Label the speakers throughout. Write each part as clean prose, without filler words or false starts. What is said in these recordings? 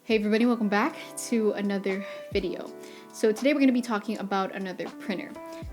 Speaker 1: Hey everybody, welcome back to another video. So today we're going to be talking about another printer.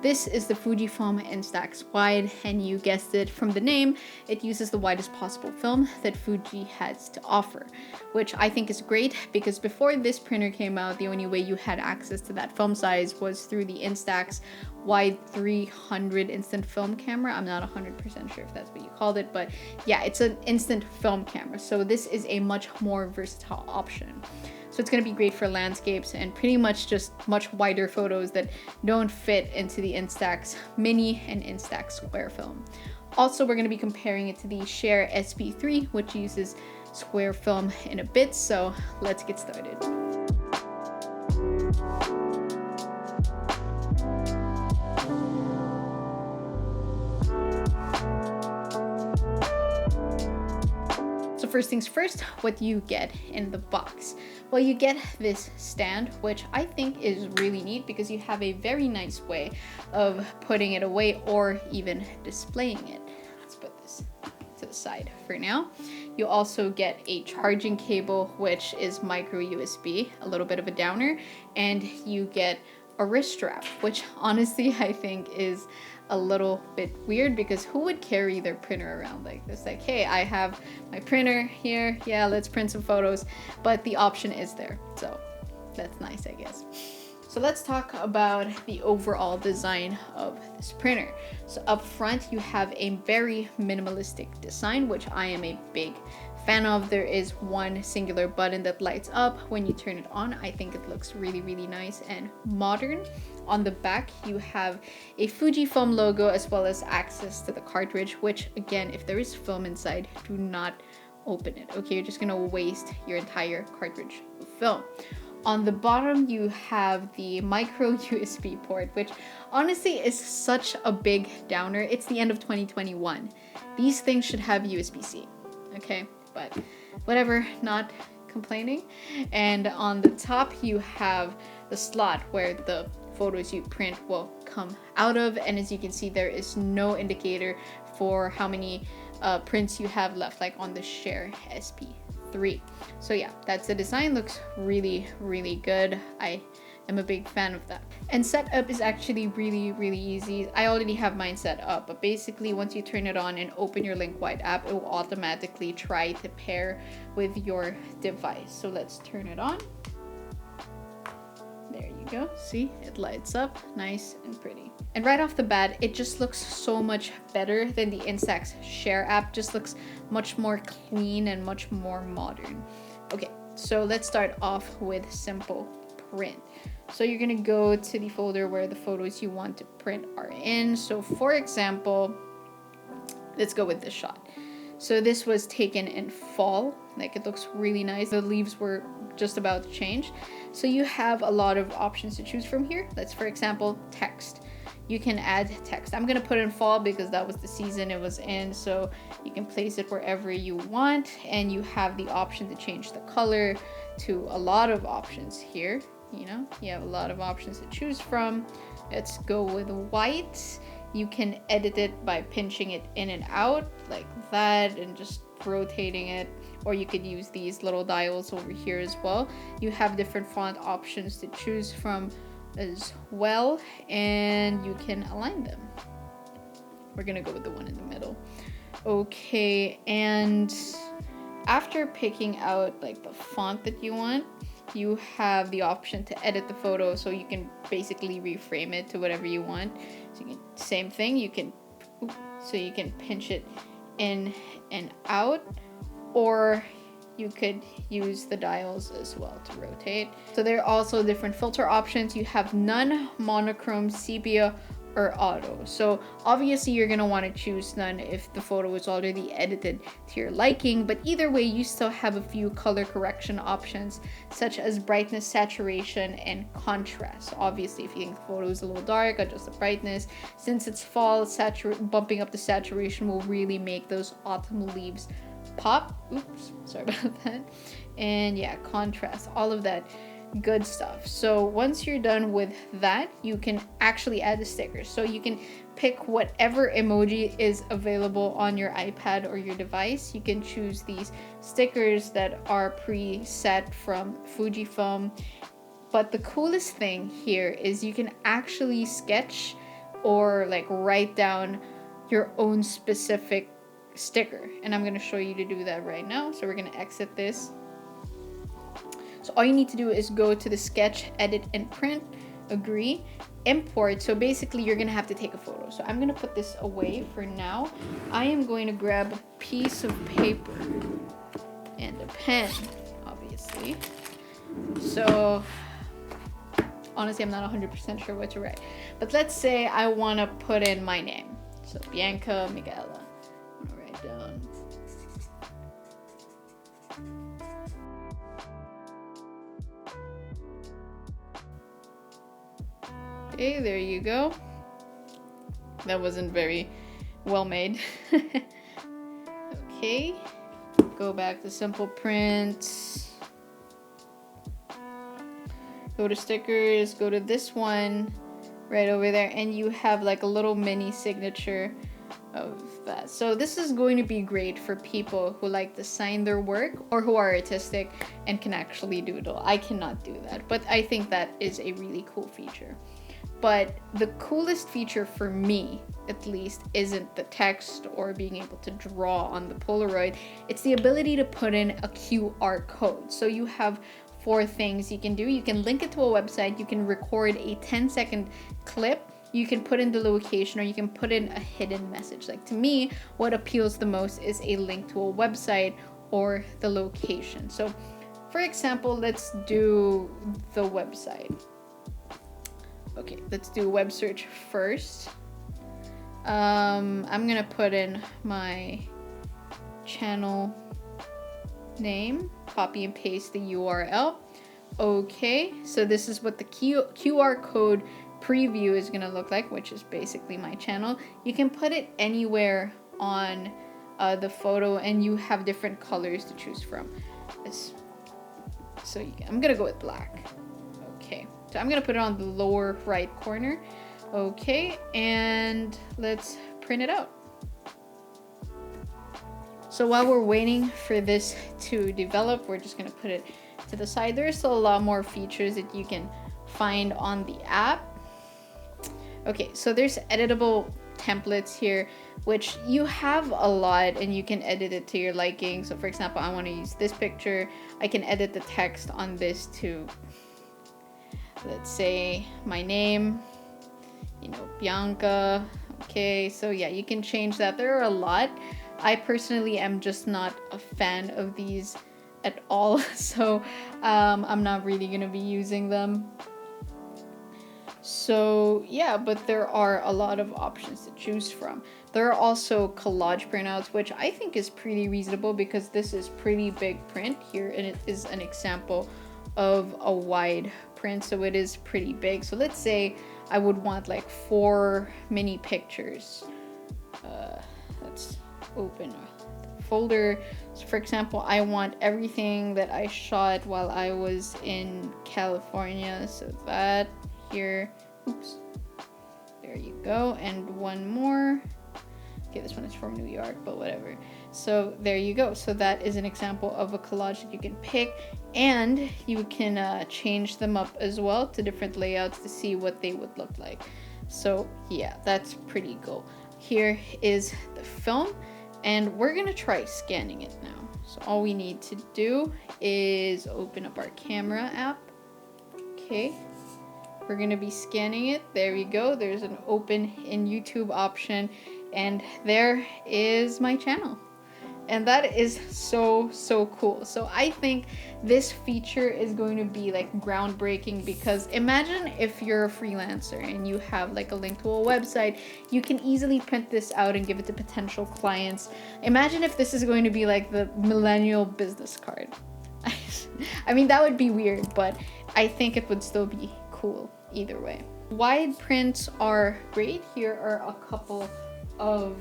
Speaker 1: This is the Fujifilm Instax Wide, and you guessed it from the name, it uses the widest possible film that Fuji has to offer, which I think is great because before this printer came out, the only way you had access to that film size was through the Instax Wide 300 instant film camera. I'm not 100% sure if that's what you called it, but yeah, it's an instant film camera. So this is a much more versatile option. So it's going to be great for landscapes and pretty much just much wider photos that don't fit into the Instax Mini and Instax Square film. Also, we're going to be comparing it to the Share SP3, which uses square film in a bit. So let's get started. So first things first, what do you get in the box? Well, you get this stand, which I think is really neat because you have a very nice way of putting it away or even displaying it. Let's put this to the side for now. You also get a charging cable, which is micro USB, a little bit of a downer, and you get a wrist strap, which honestly I think is a little bit weird because who would carry their printer around like this? Like, hey, I have my printer here, yeah, let's print some photos, but the option is there, so that's nice, I guess. So let's talk about the overall design of this printer. So up front, you have a very minimalistic design, which I am a big fan of. There is one singular button that lights up when you turn it on. I think it looks really, really nice and modern. On the back, you have a Fujifilm logo as well as access to the cartridge, which again, if there is film inside, do not open it. Okay, you're just gonna waste your entire cartridge of film. On the bottom, you have the micro USB port, which honestly is such a big downer. It's the end of 2021. These things should have USB-C, okay? But whatever, not complaining. And on the top, you have the slot where the photos you print will come out of. And as you can see, there is no indicator for how many prints you have left, like on the Share SP3. So yeah, that's the design. Looks really, really good. I am a big fan of that. And setup is actually really, really easy. I already have mine set up, but basically once you turn it on and open your Link Wide app, it will automatically try to pair with your device. So let's turn it on. There you go. See, it lights up nice and pretty. And right off the bat, it just looks so much better than the Instax Share app. Just looks much more clean and much more modern. Okay, so let's start off with simple print. So you're gonna go to the folder where the photos you want to print are in. So for example, let's go with this shot. So this was taken in fall, like it looks really nice. The leaves were just about to change. So you have a lot of options to choose from here. Let's, for example, text. You can add text. I'm gonna put in fall because that was the season it was in. So you can place it wherever you want, and you have the option to change the color to a lot of options here. You know, you have a lot of options to choose from. Let's go with white. You can edit it by pinching it in and out like that and just rotating it, or you could use these little dials over here as well. You have different font options to choose from as well, and you can align them. We're gonna go with the one in the middle. Okay, and after picking out like the font that you want, you have the option to edit the photo, so you can basically reframe it to whatever you want. So you can, same thing, you can pinch it in and out, or you could use the dials as well to rotate. So there are also different filter options. You have none, monochrome, sepia, or auto. So obviously you're gonna want to choose none if the photo is already edited to your liking, but either way you still have a few color correction options such as brightness, saturation, and contrast. Obviously if you think the photo is a little dark, adjust the brightness. Since it's fall, bumping up the saturation will really make those autumn leaves pop. Oops, sorry about that. And yeah, contrast, all of that. good stuff. So once you're done with that, you can actually add the stickers. So you can pick whatever emoji is available on your iPad or your device. You can choose these stickers that are preset from Fujifilm. But the coolest thing here is you can actually sketch or like write down your own specific sticker. And I'm going to show you to do that right now. So we're going to exit this. So all you need to do is go to the sketch, edit and print, agree, import. So basically you're going to have to take a photo. So I'm going to put this away for now. I am going to grab a piece of paper and a pen, obviously. So honestly, I'm not 100% sure what to write. But let's say I want to put in my name. So biancamikaehla. I'm going to write down. Okay, there you go. That wasn't very well made. Okay, go back to simple print. Go to stickers, go to this one right over there, and you have like a little mini signature of that. So this is going to be great for people who like to sign their work or who are artistic and can actually doodle. I cannot do that, but I think that is a really cool feature. But the coolest feature for me, at least, isn't the text or being able to draw on the Polaroid. It's the ability to put in a QR code. So you have 4 things you can do. You can link it to a website. You can record a 10-second clip. You can put in the location, or you can put in a hidden message. Like, to me, what appeals the most is a link to a website or the location. So for example, let's do the website. Okay, let's do web search first. I'm gonna put in my channel name, copy and paste the URL. Okay, so this is what the QR code preview is gonna look like, which is basically my channel. You can put it anywhere on the photo, and you have different colors to choose from. So I'm gonna go with black. Okay, so I'm gonna put it on the lower right corner. Okay, and let's print it out. So while we're waiting for this to develop, we're just gonna put it to the side. There's still a lot more features that you can find on the app. Okay, so there's editable templates here, which you have a lot and you can edit it to your liking. So for example, I want to use this picture. I can edit the text on this to, let's say, my name, you know, Bianca. Okay, so yeah, you can change that. There are a lot. I personally am just not a fan of these at all, so I'm not really gonna be using them. So yeah, but there are a lot of options to choose from. There are also collage printouts, which I think is pretty reasonable because this is pretty big print here, and it is an example of a wide print, so it is pretty big. So let's say I would want like 4 mini pictures. Let's open a folder. So for example, I want everything that I shot while I was in California, so that here, oops, there you go, and one more. Okay, this one is from New York, but whatever. So there you go. So that is an example of a collage that you can pick, and you can change them up as well to different layouts to see what they would look like. So yeah, that's pretty cool. Here is the film, and we're gonna try scanning it now. So all we need to do is open up our camera app. Okay. We're gonna be scanning it. There we go. There's an open in YouTube option, and there is my channel. And that is so cool. So I think this feature is going to be like groundbreaking, because imagine if you're a freelancer and you have like a link to a website, you can easily print this out and give it to potential clients. Imagine if this is going to be like the millennial business card. I mean, that would be weird, but I think it would still be cool either way. Wide prints are great. Here are a couple of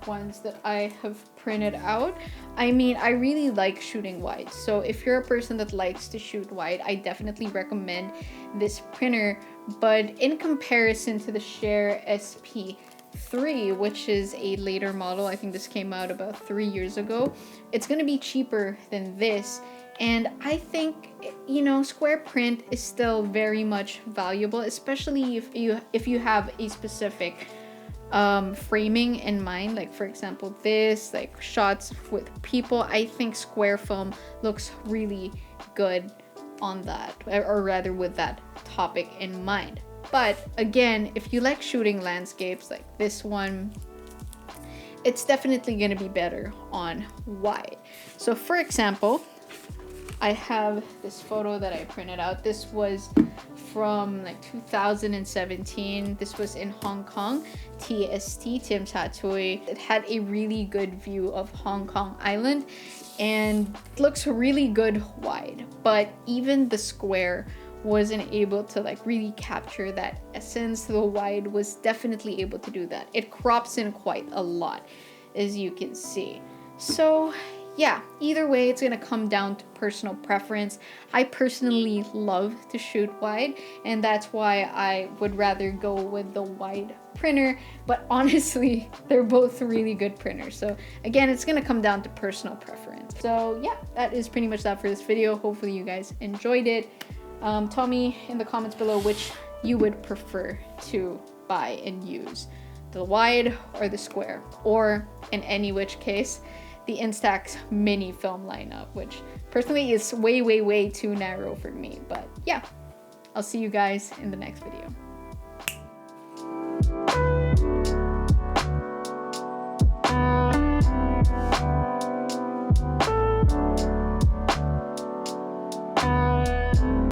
Speaker 1: ones that I have printed out. I mean, I really like shooting wide. So if you're a person that likes to shoot wide, I definitely recommend this printer. But in comparison to the Shure SP3, which is a later model, I think this came out about 3 years ago, it's going to be cheaper than this. And I think, you know, square print is still very much valuable, especially if you have a specific framing in mind. Like, for example, this, like shots with people, I think square film looks really good on that, or rather with that topic in mind. But again, if you like shooting landscapes like this one, it's definitely going to be better on wide. So for example, I have this photo that I printed out. This was from like 2017. This was in Hong Kong, TST, Tim Tatui. It had a really good view of Hong Kong Island and looks really good wide, but even the square wasn't able to like really capture that essence. The wide was definitely able to do that. It crops in quite a lot, as you can see. So yeah, either way, it's gonna come down to personal preference. I personally love to shoot wide, and that's why I would rather go with the wide printer. But honestly, they're both really good printers. So again, it's gonna come down to personal preference. So yeah, that is pretty much that for this video. Hopefully you guys enjoyed it. Tell me in the comments below which you would prefer to buy and use, the wide or the square, or in any which case, the Instax mini film lineup, which personally is way too narrow for me. But yeah, I'll see you guys in the next video.